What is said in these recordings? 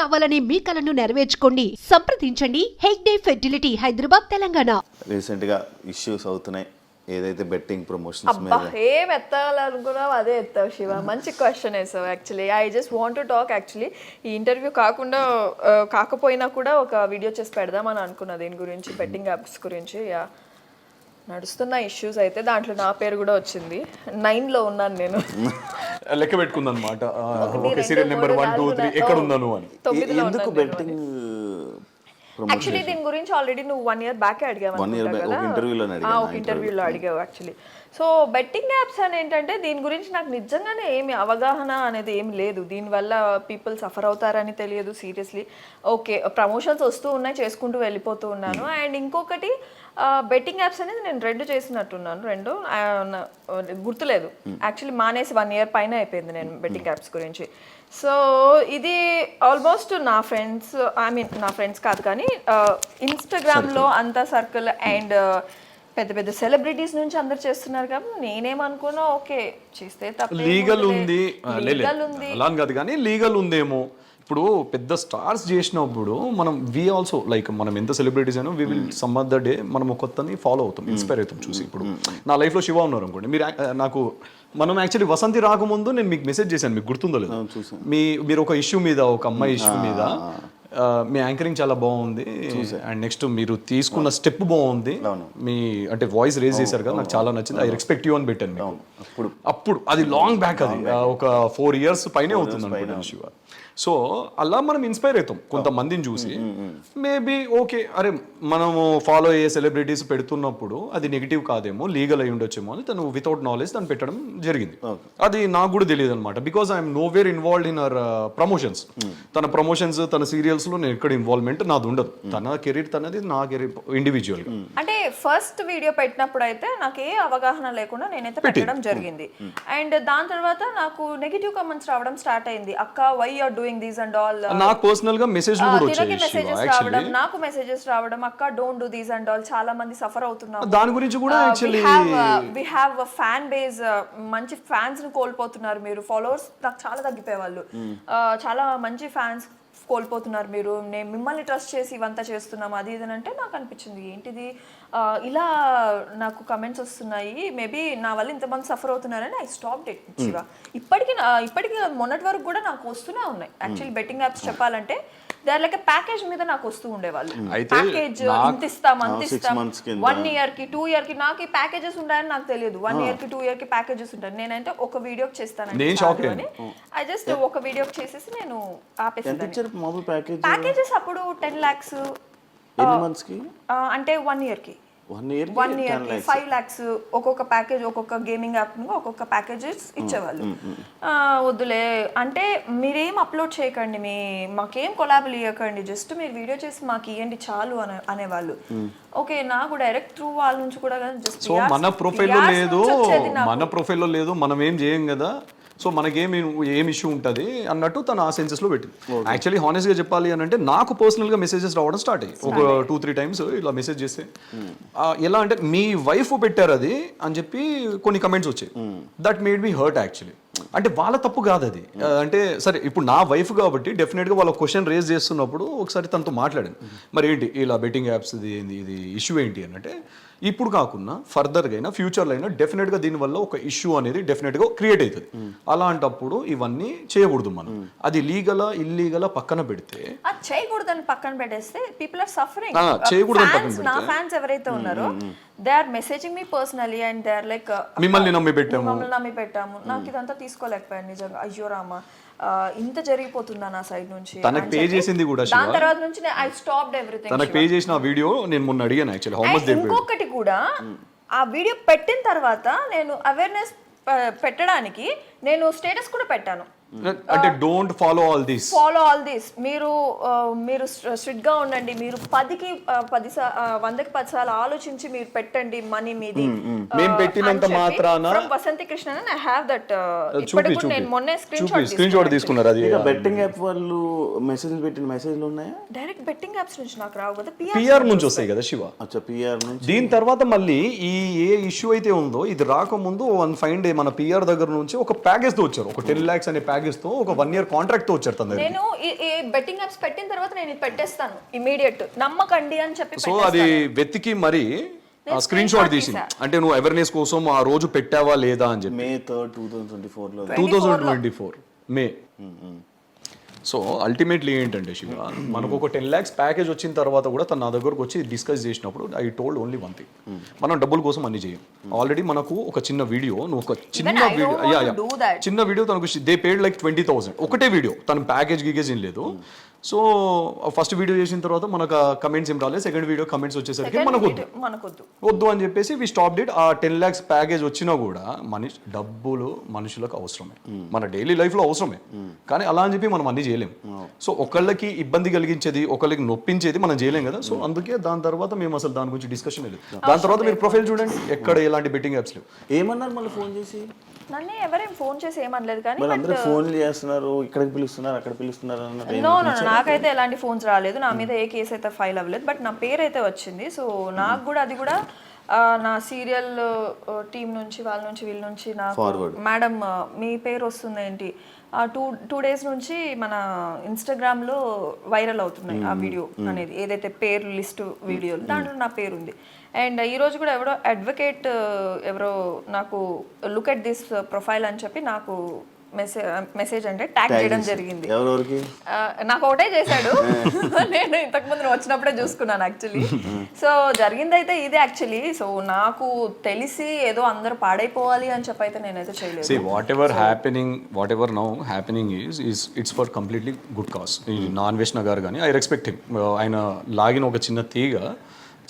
కావాలని మీ కలను నెరవేర్చుకోండి. సంప్రదించండి హెగ్డే ఫెర్టిలిటీ, హైదరాబాద్, తెలంగాణ. రీసెంట్ గా ఇష్యూస్ అవుతున్నాయి ఏదైతే బెట్టింగ్ ప్రమోషన్స్ అబ్బా ఏం ఎత్తాలనుకున్నావు అదే ఎత్తావు శివ. మంచి క్వశ్చన్ వేసావు. Actually I just want to talk. Actually ఈ ఇంటర్వ్యూ కాకపోయినా కూడా ఒక వీడియో చేసి పెడదామని అనుకున్నా దీని గురించి, బెట్టింగ్ యాప్స్ గురించి. యా, నడుస్తున్న ఇష్యూస్ అయితే దాంట్లో నా పేరు కూడా వచ్చింది. 9లో ఉన్నాను నేను. లెక్క పెట్టుకుంది అనమాట. ఓకే, సీరియల్ నెంబర్ 1 2 3 ఎక్కడ ఉన్నాను అని. 9లో ఎందుకు ఉన్నాను బెట్టింగ్ యాక్చువల్లీ. దీని గురించి ఆల్రెడీ నువ్వు 1 year బ్యాక్ అడిగావు ఒక ఇంటర్వ్యూలో అడిగావు యాక్చువల్లీ. సో బెట్టింగ్ యాప్స్ అని ఏంటంటే దీని గురించి నాకు నిజంగానే ఏమి అవగాహన అనేది ఏమి లేదు. దీనివల్ల పీపుల్ సఫర్ అవుతారని తెలియదు సీరియస్లీ. ఓకే, ప్రమోషన్స్ వస్తూ ఉన్నాయి, చేసుకుంటూ వెళ్ళిపోతూ ఉన్నాను. అండ్ ఇంకొకటి బెట్టింగ్ యాప్స్ అనేది నేను 2 చేసినట్టున్నాను. 2 గుర్తులేదు యాక్చువల్లీ. మానేసి 1 year పైన అయిపోయింది నేను బెట్టింగ్ యాప్స్ గురించి. సో ఇది ఆల్మోస్ట్ నా ఫ్రెండ్స్ కాదు కానీ ఇన్స్టాగ్రామ్లో అంతా సర్కిల్ అండ్ పెద్ద పెద్ద సెలబ్రిటీస్ నుంచి అందరు చేస్తున్నారు కాబట్టి నేనేమనుకున్నా ఓకే చేస్తే తప్ప లీగల్ ఉంది అలా కాదు కానీ లీగల్ ఉందేమో. ఇప్పుడు పెద్ద స్టార్స్ చేసినప్పుడు మనం వి ఆల్సో లైక్ మనం ఎంత సెలబ్రిటీస్ అయినా we will some other day మనం కొత్తని ఫాలో అవుతాం, ఇన్స్పైర్ అవుతాం చూసి. ఇప్పుడు నా లైఫ్లో శివ ఉన్నారు అనుకోండి, మనం యాక్చువల్లీ వసంతి రాకముందు నేను మీకు మెసేజ్ చేశాను, మీకు గుర్తుందో లేదు. మీరు ఒక ఇష్యూ మీద, ఒక అమ్మాయి ఇష్యూ మీద మీ యాంకరింగ్ చాలా బాగుంది అండ్ నెక్స్ట్ మీరు తీసుకున్న స్టెప్ బాగుంది, మీ అంటే వాయిస్ రేజ్ చేశారు కదా, నాకు చాలా నచ్చింది, ఐ రెస్పెక్ట్ యూ అని పెట్టాను మీకు. అప్పుడు అది లాంగ్ బ్యాక్, అది ఒక 4 years పైనే అవుతుంది అనుకుంటాను శివ. సో అలా మనం ఇన్స్పైర్ అవుతాం కొంతమందిని చూసి. మేబీ ఓకే, అరే మనము ఫాలో అయ్యే సెలబ్రిటీస్ పెడుతున్నప్పుడు అది నెగిటివ్ కాదేమో, లీగల్ అయి ఉండొచ్చేమో అని తను వితౌట్ నాలెడ్జ్ తను పెట్టడం జరిగింది. అది నాకు కూడా తెలియదు అనమాట, because I'm know where involved in our promotions. తన ప్రమోషన్స్, తన సీరియల్స్ లో నేను ఎక్కడ ఇన్వాల్వ్మెంట్ నాది ఉండదు. తన కెరీర్ తనది, నా కెరీర్ ఇండివిజువల్ గా. అంటే ఫస్ట్ వీడియో పెట్టినప్పుడు అయితే నాకు ఏ అవగాహన లేకుండా నేనైతే పెట్టడం జరిగింది. అండ్ దాని తర్వాత నాకు నెగిటివ్ కామెంట్స్ రావడం స్టార్ట్ అయింది. అక్క why are doing these and all. నాకు పర్సనల్ గా మెసేజ్లు కూడా వచ్చాయి, మెసేజెస్ రావడం, నాకు మెసేజెస్ రావడం, అక్క don't do these and all, చాలా మంది సఫర్ అవుతున్నారు. దాని గురించి కూడా actually we have a fan base, మంచి ఫ్యాన్స్ ని కోల్పోతున్నారు మీరు. ఫాలోవర్స్ నాకు చాలా తగ్గిపోయే వాళ్ళు, చాలా మంచి ఫ్యాన్స్ కోల్పోతున్నారు మీరు. నేను మిమ్మల్ని ట్రస్ట్ చేసి ఇవంతా చేస్తున్నాం అది ఇది అంటే నాకు అనిపించింది ఏంటిది ఇలా నాకు కమెంట్స్ వస్తున్నాయి, మేబీ నా వల్ల ఇంతమంది సఫర్ అవుతున్నారని ఐ స్టాప్డ్ ఇట్ శివ. ఇప్పటికీ మొన్నటి వరకు కూడా నాకు వస్తూనే ఉన్నాయి యాక్చువల్లీ బెట్టింగ్ యాప్స్ చెప్పాలంటే. దే ఆర్ లైక్ ప్యాకేజ్ మీద నాకు వస్తూ ఉండేవాళ్ళు, ప్యాకేజ్ ఇంత ఇస్తాం అంత ఇస్తాం, 1 year కి 2 year కి. నాకు ఈ ప్యాకేజెస్ ఉంటాయని నాకు తెలియదు. 1 year కి 2 year కి ప్యాకేజెస్ ఉంటాయి. నేనంటే ఒక వీడియోకి చేస్తానండి, ఐ జస్ట్ ఒక వీడియోకి చేసేసి నేను ఆపేసాను. ప్యాకేజెస్ అప్పుడు 10 lakhs అంటే 1 year కి 1 year కి 5 lakhs ఒక్కొక్క ప్యాకేజ్, ఒక్కొక్క గేమింగ్ యాప్ ఒక్కొక్క ప్యాకేజెస్ ఇచ్చేవాళ్ళు. వద్దులే అంటే మీరేం అప్లోడ్ చేయకండి, మాకేం కొలాబులు ఇవ్వకండి, జస్ట్ మీరు వీడియో చేసి మాకు ఇవ్వండి చాలు అనేవాళ్ళు. ఓకే, నాకు డైరెక్ట్ త్రూ వాళ్ళ నుంచి కూడా జస్ట్ సో మన ప్రొఫైల్లో లేదు, మనం ఏం చేయం కదా, సో మనకేం ఇష్యూ ఉంటుంది అన్నట్టు తను ఆ సెన్సెస్లో పెట్టింది. యాక్చువల్లీ హానెస్ట్గా చెప్పాలి అని అంటే నాకు పర్సనల్గా మెసేజెస్ రావడం స్టార్ట్ అయ్యి ఒక 2-3 times ఇలా మెసేజ్ చేస్తే ఎలా అంటే మీ వైఫ్ పెట్టారు అది అని చెప్పి కొన్ని కమెంట్స్ వచ్చాయి. That made me hurt actually. అంటే వాళ్ళ తప్పు కాదు అది, అంటే సరే ఇప్పుడు నా వైఫ్ కాబట్టి డెఫినెట్గా వాళ్ళ క్వశ్చన్ రేజ్ చేస్తున్నప్పుడు ఒకసారి తనతో మాట్లాడాను, మరి ఏంటి ఇలా బెట్టింగ్ యాప్స్ ఇది ఇష్యూ ఏంటి అని. అంటే ఇప్పుడు కాకుండా ఫర్దర్గా అయినా ఫ్యూచర్లో అయినా డెఫినెట్గా దీనివల్ల ఒక ఇష్యూ అనేది డెఫినెట్గా క్రియేట్ అవుతుంది. అలాంటప్పుడు ఇవన్నీ చేయకూడదు మనం. అది లీగలా ఇల్లీగలా పక్కన పెడితే, చేయకూడదని పక్కన పెట్టేస్తే పీపుల్ ఆర్ సఫరింగ్. చేయకూడదు. నా ఫ్యాన్స్ ఎవరైతే ఉన్నారో they are messaging me personally and they are like మిమ్మల్ని నమ్మి పెట్టాము, నాకు ఇదంతా తీసుకోలేకపోయాను నిజంగా, అయ్యో రామా ఇంత జరిగిపోతుందా నా సైడ్ నుంచి. తనకు పే చేసింది కూడా దాని తర్వాత నుంచి ఐ స్టాప్డ్ ఎవ్రీథింగ్. తనకు పే చేసిన వీడియో నేను మొన్న అడిగాను actually how much they paid. ఇంకొకటి కూడా ఆ వీడియో పెట్టిన తర్వాత నేను అవేర్నెస్ పెట్టడానికి నేను స్టేటస్ కూడా పెట్టాను, అంటే డోంట్ ఫాలో ఆల్ దిస్, మీరు స్ట్రిక్ట్ గా ఉండండి, మీరు 100కి 10 సార్లు ఆలోచించి మీరు పెట్టండి మనీ మీది. మేము పెట్టినంత మాత్రాన Vasanthi Krishna I have that. ఇప్పటికి నేను మొన్నే స్క్రీన్ షాట్ తీసుకున్నారు. అది బెట్టింగ్ యాప్ వాళ్ళు మెసేజ్ పెట్టిన మెసేజ్లు ఉన్నాయా? డైరెక్ట్ బెట్టింగ్ యాప్స్ నుంచి నాకు రావు కదా, పిఆర్ నుంచి వస్తాయి కదా శివ. అచ్చా, పిఆర్ నుంచి. దీని తర్వాత మళ్ళీ ఏ ఇష్యూ అయితే ఉందో ఇది రాకముందు 1 fine day మన పిఆర్ దగ్గర నుంచి ఒక ప్యాకేజ్ తో వచ్చారు, ఒక 10 lakhs అనే ప్యాకేజ్ ప్యాకేజ్ తో ఒక 1 year కాంట్రాక్ట్ తో వచ్చారు తన దగ్గర. నేను ఈ బెట్టింగ్ యాప్స్ పెట్టిన తర్వాత నేను ఇది పెట్టేస్తాను ఇమీడియట్, నమ్మకండి అని చెప్పి సో అది వెతికి మరి స్క్రీన్ షాట్ తీసింది. అంటే నువ్వు అవేర్నెస్ కోసం ఆ రోజు పెట్టావా లేదా అని చెప్పి. May 3rd, 2024 2024 మే. సో అల్టిమేట్లీ ఏంటంటే శివ, మనకు ఒక 10 lakhs ప్యాకేజ్ వచ్చిన తర్వాత కూడా తను నా దగ్గరకు వచ్చి డిస్కస్ చేసినప్పుడు I told only one thing, మనం డబ్బుల కోసం అన్ని చేయం. ఆల్రెడీ మనకు ఒక చిన్న వీడియో, నువ్వు ఒక చిన్న వీడియో, చిన్న వీడియో తనకు దే పేడ్ like 20,000 ఒకటే వీడియో, తన ప్యాకేజ్ గీకేజ్ ఏం లేదు. సో ఫస్ట్ వీడియో చేసిన తర్వాత మనకు కమెంట్స్ ఏం రాలేదు, సెకండ్ వీడియో కమెంట్స్ వచ్చేసరికి మనకు వద్దు అని చెప్పేసి వి స్టాప్ డిట్. ఆ 10 lakhs ప్యాకేజ్ వచ్చినా కూడా డబ్బులు మనుషులకు అవసరమే, మన డైలీ లైఫ్ లో అవసరమే, కానీ అలా అని చెప్పి మనం అన్ని చేయలేం. సో ఒకళ్ళకి ఇబ్బంది కలిగించేది, ఒకళ్ళకి నొప్పించేది మనం చేయలేం కదా. సో అందుకే దాని తర్వాత మేము అసలు దాని గురించి డిస్కషన్ లేదు. దాని తర్వాత మీరు ప్రొఫైల్ చూడండి, ఎక్కడ ఎలాంటి బెట్టింగ్ యాప్స్ లేవు. ఏమన్నారు మళ్ళీ ఫోన్ చేసి? నన్ను ఎవరేం ఫోన్ చేసి ఏమనలేదు, కానీ అందరూ ఫోన్లు చేస్తున్నారు, ఇక్కడికి పిలుస్తున్నారు, అక్కడ పిలుస్తున్నారు అన్నట్టు. నో నాకైతే ఎలాంటి ఫోన్స్ రాలేదు, నా మీద ఏ కేసు అయితే ఫైల్ అవ్వలేదు, బట్ నా పేరు అయితే వచ్చింది. సో నాకు కూడా అది కూడా నా సీరియల్ టీం నుంచి, వాళ్ళ నుంచి, వీళ్ళ నుంచి నాకు మేడం మీ పేరు వస్తుంది ఏంటి, టూ డేస్ నుంచి మన ఇన్స్టాగ్రామ్లో వైరల్ అవుతున్నాయి ఆ వీడియో అనేది, ఏదైతే పేరు లిస్ట్ వీడియోలు దాంట్లో నా పేరు ఉంది. అండ్ ఈరోజు కూడా ఎవరో అడ్వకేట్ ఎవరో నాకు లుక్ ఎట్ దిస్ ప్రొఫైల్ అని చెప్పి నాకు మెసేజ్ అంటే ట్యాగ్ చేయడం జరిగింది. నాకు ఒకటే చేశాడు, నేను ఇంతకు ముందు వచ్చినప్పుడే చూసుకున్నాను యాక్చువల్లీ. సో జరిగింది అయితే ఇదే యాక్చువల్లీ. సో నాకు తెలిసి ఏదో అందరూ పాడైపోవాలి అని చెప్పి అయితే నేనైతే చేయలేదు. See, whatever now happening is it's for completely good cause. ఈ నాన్వేషణ గారు కానీ ఐ రెస్పెక్ట్ హిమ్. ఆయన లాగిన ఒక చిన్న తీగ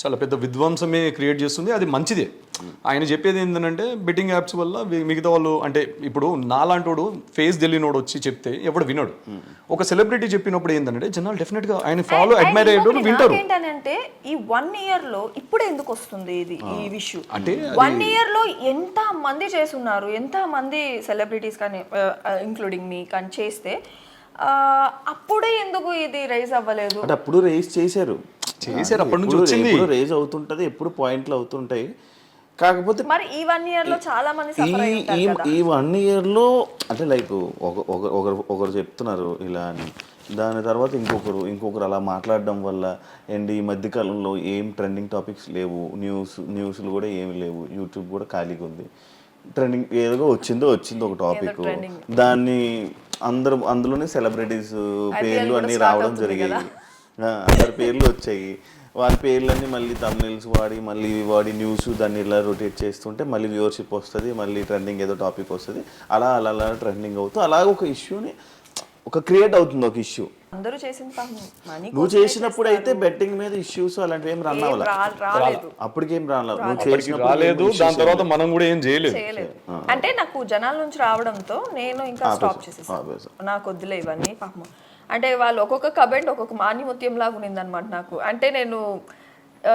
చాలా పెద్ద విధ్వంసమే క్రియేట్ చేస్తుంది, అది మంచిదే. ఆయన చెప్పేది ఏంటంటే బెట్టింగ్ యాప్స్ వల్ల మిగతా వాళ్ళు, అంటే ఇప్పుడు నాలాంటోడు ఫేస్ తెలియనోడు వచ్చి చెప్తే ఎవడు వినడు. ఒక సెలబ్రిటీ చెప్పినప్పుడు ఏంటంటే జనాలు డెఫినెట్ గా ఆయన ఫాలో అడ్మైర్ అయ్యేటోడు వింటారు. ఏంటంటే ఈ 1 year లో ఇప్పుడే ఎందుకు వస్తుంది ఇది ఈ విషయం అంటే 1 year లో ఎంత మంది చేస్తున్నారు, ఎంత మంది సెలబ్రిటీస్ కానీ ఇంక్లూడింగ్ మీ కానీ చేస్తే అప్పుడే ఎందుకు ఇది రైజ్ అవ్వలేదు? అంటే అప్పుడు రైజ్ చేశారు, అప్పటి నుంచి వచ్చింది, రైజ్ అవుతుంటది, ఎప్పుడు పాయింట్లు అవుతుంటాయి. కాకపోతే మరి ఈ 1 year లో చాలా మంది సఫర్ అయ్యి ఉంటారు కదా. ఈ 1 year లో అంటే లైక్ ఒకరు చెప్తున్నారు ఇలా అని, దాని తర్వాత ఇంకొకరు అలా మాట్లాడడం వల్ల. అండ్ ఈ మధ్యకాలంలో ఏం ట్రెండింగ్ టాపిక్స్ లేవు, న్యూస్లు కూడా ఏమి లేవు, యూట్యూబ్ కూడా ఖాళీగా ఉంది. ట్రెండింగ్ ఏదో వచ్చింది ఒక టాపిక్, దాన్ని అందులోనే సెలబ్రిటీస్ పేర్లు అన్నీ రావడం జరిగాయి, అందరి పేర్లు వచ్చాయి. వాళ్ళ పేర్లన్నీ మళ్ళీ తమ్నెయిల్స్ వాడి న్యూస్ దాన్ని ఇలా రొటేట్ చేస్తుంటే మళ్ళీ వ్యూవర్షిప్ వస్తుంది, మళ్ళీ ట్రెండింగ్ ఏదో టాపిక్ వస్తుంది, అలా ట్రెండింగ్ అవుతూ అలాగే ఒక ఇష్యూని క్రియేట్ అవుతుంది, ఒక ఇష్యూ. అందరూ చేసింది నువ్వు చేసినప్పుడు అయితే బెట్టింగ్ మీద ఇష్యూస్ అలాంటివి ఏం రాలేదు, అప్పటికేం రాలేదు. దాని తర్వాత మనం కూడా ఏం చేయలేదు. అంటే నాకు జనాల నుంచి రావడంతో నేను ఇంకా స్టాప్ చేసేసాను, నాకు వద్దులే ఇవన్నీ పాపం. అంటే వాళ్ళు ఒక్కొక్క కమెంట్ ఒక్కొక్క మాన్యముత్యం లాగా ఉన్నింది అనమాట నాకు. అంటే నేను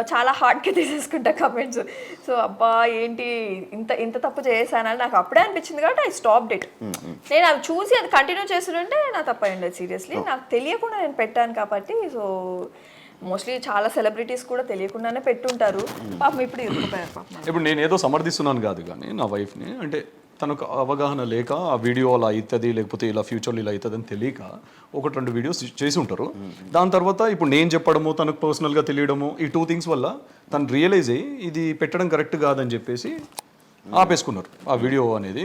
చాలా హార్డ్గా తీసేసుకుంటా కమెంట్స్. సో అబ్బా ఏంటి ఇంత తప్పు చేశానని నాకు అప్పుడే అనిపించింది కాబట్టి ఐ స్టాప్ ఇట్. నేను అవి చూసి అది కంటిన్యూ చేస్తుంటే నా తప్పు అయ్యింది సీరియస్లీ. నాకు తెలియకుండా నేను పెట్టాను కాబట్టి. సో మోస్ట్లీ చాలా సెలబ్రిటీస్ కూడా తెలియకుండానే పెట్టుంటారు పాపం, ఇప్పుడు ఇరుక్కుపోయారు పాపం. ఇప్పుడు నేను ఏదో సమర్థిస్తున్నాను కాదు, కానీ నా వైఫ్ని అంటే తనకు అవగాహన లేక ఆ వీడియో అలా అవుతుంది, లేకపోతే ఇలా ఫ్యూచర్లో ఇలా అవుతుంది అని తెలియక 1-2 వీడియోస్ చేసి ఉంటారు. దాని తర్వాత ఇప్పుడు నేను చెప్పడము, తనకు పర్సనల్గా తెలియడము, ఈ 2 things వల్ల తను రియలైజ్ అయ్యి ఇది పెట్టడం కరెక్ట్ కాదని చెప్పేసి ఆపేసుకున్నారు ఆ వీడియో అనేది.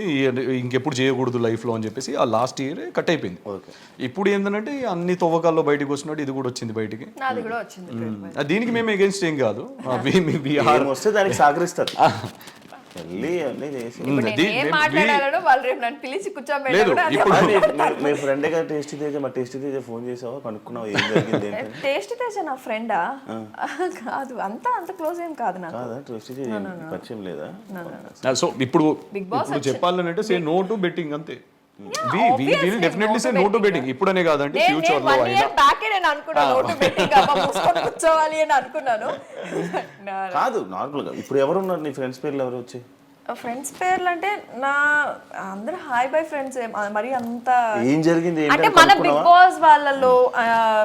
ఇంకెప్పుడు చేయకూడదు లైఫ్లో అని చెప్పేసి ఆ లాస్ట్ ఇయర్ కట్ అయిపోయింది. ఇప్పుడు ఏంటంటే అన్ని తవ్వకాల్లో బయటకు వచ్చినట్టు ఇది కూడా వచ్చింది బయటికి. దీనికి మేము ఎగెన్స్ట్ ఏం కాదు, దానికి సహకరిస్తారు. మీ ఫ్రెండ్ గా టేస్టీ తేజ, మా టేస్టీ తేజ ఫోన్ చేసావా, కనుక్కున్నావా ఏం జరిగింది? టేస్టీ తేజ నా ఫ్రెండా? కాదు, అంత క్లోజ్ ఏం కాదు నాకు. టేస్టీ తేజ పరిచయం లేదా? సో ఇప్పుడు చెప్పాలంటే సే నో టు బెట్టింగ్ అంతే. We will definitely say no to betting. ఇప్పుడనే కాదంటే ఫ్యూచర్ లో అయినా. నేను అనుకున్నాను no to betting అబ్బా ముస్కొని కూర్చోవాలి అని అనుకున్నాను. కాదు నార్మల్ గా ఇప్పుడు ఎవరు ఉన్నారు నీ ఫ్రెండ్స్ పేర్లు ఎవరు వచ్చాయి? ఫ్రెండ్స్ పేర్లు అంటే నా అందరూ హాయ్ బై ఫ్రెండ్స్, మరి అంత ఏం జరిగింది అంటే మన బిగ్ బాస్ వాళ్ళలో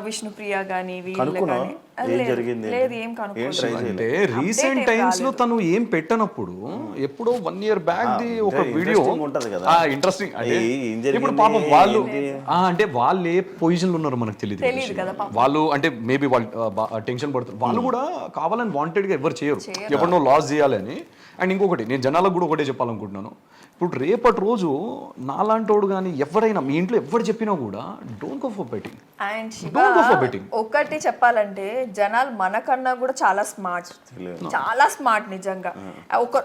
విష్ణుప్రియ గానీ వీళ్ళు గానీ ఏం జరిగింది లేదు ఏం ఏం కనుక్కోలేదు. ట్రై అంటే చేయలేదు రీసెంట్ టైమ్స్ లో తను ఏం పెట్టనప్పుడు ఎప్పుడో 1 year బ్యాక్ ది ఒక వీడియో interesting ఉంటది కదా. ఇంట్రెస్టింగ్ అంటే ఏం జరిగింది, ఇప్పుడు పాపం వాళ్ళు ఏంటి? అంటే వాళ్ళు ఏ పొజిషన్ లో ఉన్నారో మనకు తెలియదు కదా వాళ్ళు అంటే మేబీ వాళ్ళు టెన్షన్ పడుతారు వాళ్ళు కూడా కావాలని వాంటెడ్ గా ఎవరు చేయరు ఎప్పుడో లాస్ చేయాలని. అండ్ ఇంకొకటి నేను జనాలకు కూడా ఒకటే చెప్పాలనుకుంటున్నాను, ఇప్పుడు రేపటి రోజు నాలాంటోడు కానీ ఎవరైనా మీ ఇంట్లో ఎవరు చెప్పినా కూడా don't go for betting. And Don't go for betting. ఒకటి చెప్పాలంటే జనాలు మనకన్నా కూడా చాలా స్మార్ట్, చాలా స్మార్ట్ నిజంగా.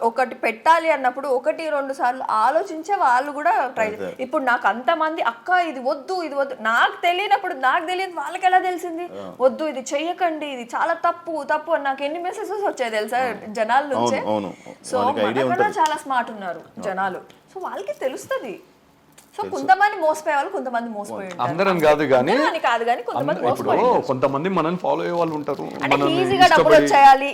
ఒకటి పెట్టాలి అన్నప్పుడు 1-2 సార్లు ఆలోచించే వాళ్ళు కూడా ట్రై. ఇప్పుడు నాకు అంతమంది అక్క ఇది వద్దు ఇది వద్దు, నాకు తెలియనప్పుడు నాకు తెలియదు వాళ్ళకి ఎలా తెలిసింది వద్దు ఇది చెయ్యకండి ఇది చాలా తప్పు తప్పు అని నాకు ఎన్ని మెసేజెస్ వచ్చాయి తెలుసా జనాల నుంచే. సో మనకన్నా చాలా స్మార్ట్ ఉన్నారు జనాలు, సో వాళ్ళకి తెలుస్తుంది. సో కొంతమంది మోసపోయే వాళ్ళు కొంతమంది మోసపోయి ఉంటారు. అందరం కాదు కానీ కాదు కానీ కొంతమంది ఇప్పుడు కొంతమంది మనల్ని ఫాలో అయ్యే వాళ్ళు ఉంటారు, అంటే మనల్ని ఈజీగా డబ్బులు వచ్చేయాలి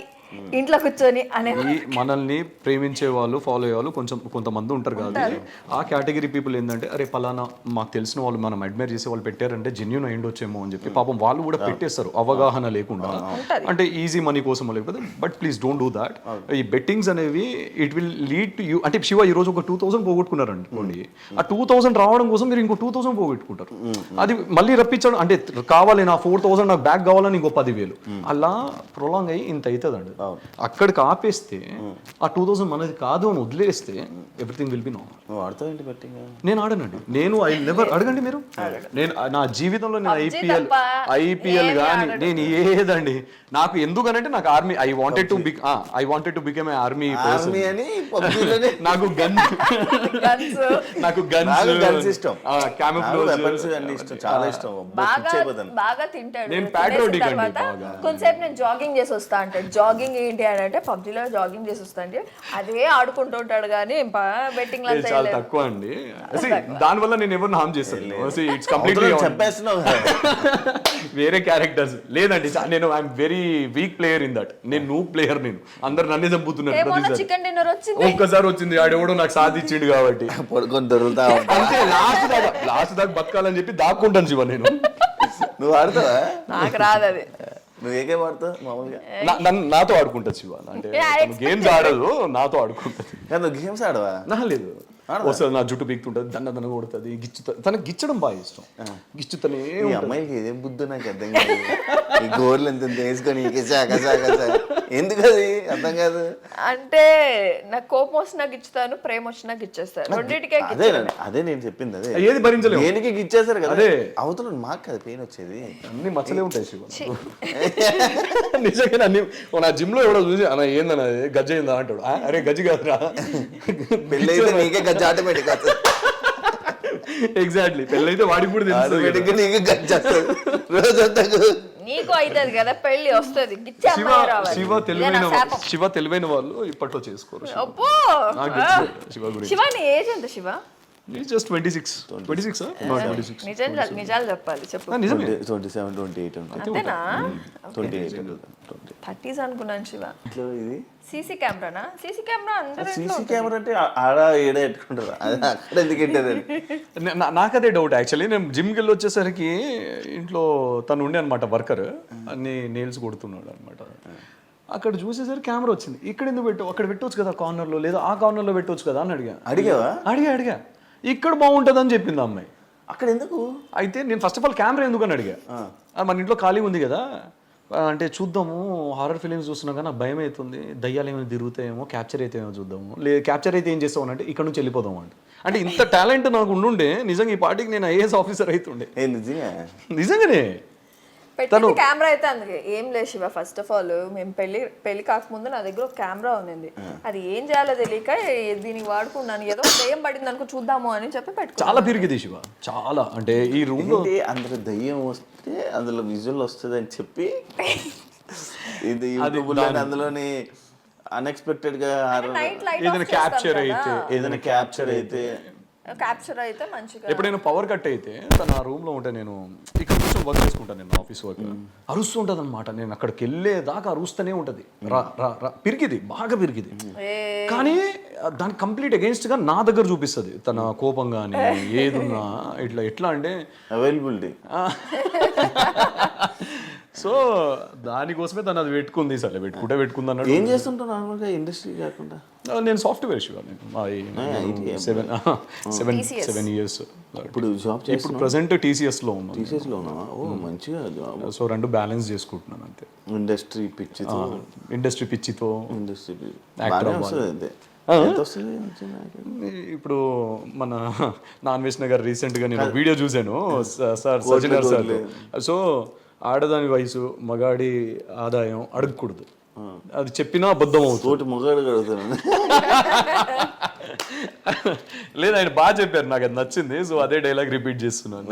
ఇంట్లో కూర్చొని అనే మనల్ని ప్రేమించే వాళ్ళు ఫాలో అయ్యే వాళ్ళు కొంతమంది ఉంటారు కాబట్టి ఆ కేటగిరీ పీపుల్ ఏంటంటే అరే పలానా మాకు తెలిసిన వాళ్ళు మనం అడ్మైర్ చేసే వాళ్ళు పెట్టారంటే జెన్యూన్ అయ్యిండొచ్చేమో అని చెప్పి పాపం వాళ్ళు కూడా పెట్టేస్తారు అవగాహన లేకుండా, అంటే ఈజీ మనీ కోసమో లేకపోతే. But please don't do that. ఈ బెట్టింగ్స్ అనేవి it will lead to you. అంటే శివ ఈ రోజు ఒక 2000 పోగొట్టుకున్నారు అనుకోండి, ఆ 2000 రావడం కోసం మీరు ఇంకో 2000 పోగొట్టుకుంటారు. అది మళ్ళీ రప్పించడం అంటే కావాలి నా 4000 నాకు బ్యాక్ కావాలని ఇంకో 10,000 అలా ప్రొలాంగ్ అయ్యి ఇంత అవుతుందండి. అక్కడికి ఆపేస్తే ఆ 2000 మనది కాదు అని వదిలేస్తే ఎవ్రీథింగ్ విల్ బి నార్మల్. ఆడతావేంటి బెట్టింగ్? నేను ఆడనండి, నేను ఐ నెవర్ అడగండి మీరు, నేను నా జీవితంలో నేను ఐపీఎల్ కానీ నేను ఏదండి నాకు ఎందుకనంటే నాకు army I wanted to become a army person. నాకు గన్స్ ఇష్టం, క్యామోఫ్లేజ్ అన్ని ఇష్టం, చాలా ఇష్టం. బాగా తింటాడు. నేను patriotic అండి బాగా. కొంతసేపు నేను జాగింగ్ చేసి వస్తా అంటాడు. జాగింగ్ ఏంటి అని అంటే పబ్జీలో జాగింగ్ చేసి వస్తా అంటే అదే ఆడుకుంటూ ఉంటాడు కానీ బెట్టింగ్ చాలా తక్కువ అండి. దాని వల్ల నేను ఎవరిని హార్మ్ చేస్తాను, ఇట్స్ కంప్లీట్లీ చెప్పేస్తున్నావు వేరే క్యారెక్టర్స్ లేదండి. నేను I'm very weak player in that. నేను నూ ప్లేయర్, నేను అందరు నన్నే చంపుతున్నారు. చికెన్ డిన్నర్ వచ్చింది ఒక్కసారి వచ్చింది ఆడెవడో నాకు సాధించిండు కాబట్టి పడుకొని దొరుకుతా అంతే. లాస్ట్ దాకా బతకాలని చెప్పి దాక్కుంటాను శివ నేను. నువ్వు ఆడతావా? నాకు రాదు అది. నువ్వు ఏకే ఆడతావు మామూలుగా? నాతో ఆడుకుంటా శివ, అంటే గేమ్స్ ఆడదు నాతో ఆడుకుంటది. నువ్వు గేమ్స్ ఆడవా? లేదు వస్తుంది నా జుట్టు పీకుతుంటది, దన్న కొడుతుంది, తనకి గిచ్చడం బాగా ఇష్టం. గిచ్చుతనే ఈ అమ్మాయికి ఏదేం బుద్ధి నాకు అర్థం కాదు. ఈ గోర్లు ఎంత వేసుకొని ఎందుకు అది అర్థం కాదు. అంటే నాకు కోపం వచ్చినా గిచ్చుతాను, ప్రేమ వచ్చినా గిచ్చేస్తాను, రెండింటికే. అదే నేను చెప్పింది, అదే ఏది భరించలేదు దేనికి గిచ్చేస్తారు కదా. అదే అవతల మాకు కదా పెయిన్ వచ్చేది, అన్ని మచ్చలే ఉంటాయి శివ. నిజంగా అన్ని నా జిమ్ లో ఎవడో చూసి అన్న ఏందన్న గజ్జ అయిందా అంటాడు. అరే గజ్జి కాదురా, పెళ్ళి అయితే నీకే గజ్జ ఆటోమేటిక్ వస్తుంది. ఎగ్జాక్ట్లీ పెళ్ళైతే వాడికి కూడా ఆటోమేటిక్ నీకు గజ్జ వస్తుంది. నీకు అవుతుంది కదా పెళ్లి వస్తుంది. శివ తెలివైన వాళ్ళు ఇప్పట్లో చేసుకోరు. శివ గురించి శివాని ఏజ్ ఎంత శివ? జస్ట్ 26. నిజాలు చెప్పాలి చెప్పు. 27, 28 అంతేనా? 28 30s అనుకున్నాను శివ. ఇది సీసీ కెమెరానా? సీసీ కెమెరా అందరూ సీసీ కెమెరా అంటే ఆడ ఏడ పెట్టుకుంటారు, అక్కడ ఎందుకు పెట్టారు? నాకదే డౌట్ యాక్చువల్లీ. నేను జిమ్కి వెళ్ళి వచ్చేసరికి ఇంట్లో తను ఉండే అనమాట వర్కర్, అన్ని నెయిల్స్ కొడుతున్నాడు అనమాట. అక్కడ చూసేసరికి కెమెరా వచ్చింది. ఇక్కడ ఎందుకు పెట్టావు, అక్కడ పెట్టవచ్చు కదా కార్నర్లో, లేదా ఆ కార్నర్లో పెట్టవచ్చు కదా అని అడిగావా? అడిగా ఇక్కడ బాగుంటుంది అని చెప్పింది అమ్మాయి. అక్కడ ఎందుకు? అయితే నేను ఫస్ట్ ఆఫ్ ఆల్ కెమెరా ఎందుకు అని అడిగా. మన ఇంట్లో ఖాళీ ఉంది కదా అంటే చూద్దాము, హారర్ ఫిలిమ్స్ చూస్తున్నాం కానీ నాకు భయం అవుతుంది, దయ్యాలు ఏమైనా తిరుగుతాయేమో, క్యాప్చర్ అయితే ఏమో చూద్దాము, లేదు క్యాప్చర్ అయితే ఏం చేస్తావు అంటే ఇక్కడ నుంచి వెళ్ళిపోదాం అంటే ఇంత టాలెంట్ నాకు ఉండుండే నిజంగా ఈ పార్టీకి నేను ఐఏఎస్ ఆఫీసర్ అవుతుండే. నిజంగానే పెట్టిన కెమెరా అయితే అందుకే ఏం లేదు శివ. ఫస్ట్ ఆఫ్ ఆల్ మేము పెళ్లి కాకముందు నా దగ్గర ఒక కెమెరా ఉంది, అది ఏం చేయాలో తెలియక దీనికి వాడుకున్నాను. ఏదో దయ్యం పడింది అనుకో చూద్దాము అని చెప్పి పెట్టుకున్నాను. చాలా పెరిగింది శివ, చాలా. అంటే ఈ రూమ్ లో అందులో దయ్యం వస్తే అందులో విజువల్ వస్తుంది అని చెప్పి ఇది అందులోని అన్ఎక్స్పెక్టెడ్ గా ఏదైనా క్యాప్చర్ అయితే క్యాప్చర్ అయితే మంచిగా. ఎప్పుడైనా పవర్ కట్ అయితే తన రూమ్ లో ఉంటే నేను ఇక్కడ కూర్చొని వర్క్ చేసుకుంటాను, నేను ఆఫీస్ వర్క్ అరుస్తుంటది అనమాట. నేను అక్కడికి వెళ్ళేదాకా అరుస్తూనే ఉంటది, రా రా రా పిరికిది, బాగా పిరికిది. కానీ దాని కంప్లీట్ అగేన్స్ట్ గా నా దగ్గర చూపిస్తుంది తన కోపం కానీ ఏదున్నా. ఎట్లా అంటే అవైలబిలిటీ. సో దానికోసమే తను అది పెట్టుకుంది, సరే పెట్టుకుంది అన్నాడు. ఏం చేస్తుంటావు నార్మల్గా ఇండస్ట్రీ కాకుండా? నేను సాఫ్ట్వేర్ శివ, నేను 7 ఇయర్స్. ఇప్పుడు జాబ్ ఇప్పుడు ప్రెసెంట్ TCSలో ఉన్నాను. టీసీఎస్లో ఉన్నావా? ఓ మంచిగా జాబ్. సో 2 బ్యాలెన్స్ చేసుకుంటున్నాను అంతే. ఇండస్ట్రీ పిచ్చితో ఇండస్ట్రీ పిచ్చితో ఇండస్ట్రీ Actor వస్తుంది అంతే. ఎంత వస్తుంది? ఇప్పుడు మన నాన్ వెజ్ నగర్ రీసెంట్గా నేను వీడియో చూశాను సార్ సచిన్ గారు సార్. సో ఆడదాని వయసు మగాడి ఆదాయం అడగకూడదు, అది చెప్పినా అబద్ధం అవుతుంది. తోటి మొగాడు కడుగుతాను. లేదు ఆయన బాగా చెప్పారు, నాకు అది నచ్చింది. సో అదే డైలాగ్ రిపీట్ చేస్తున్నాను.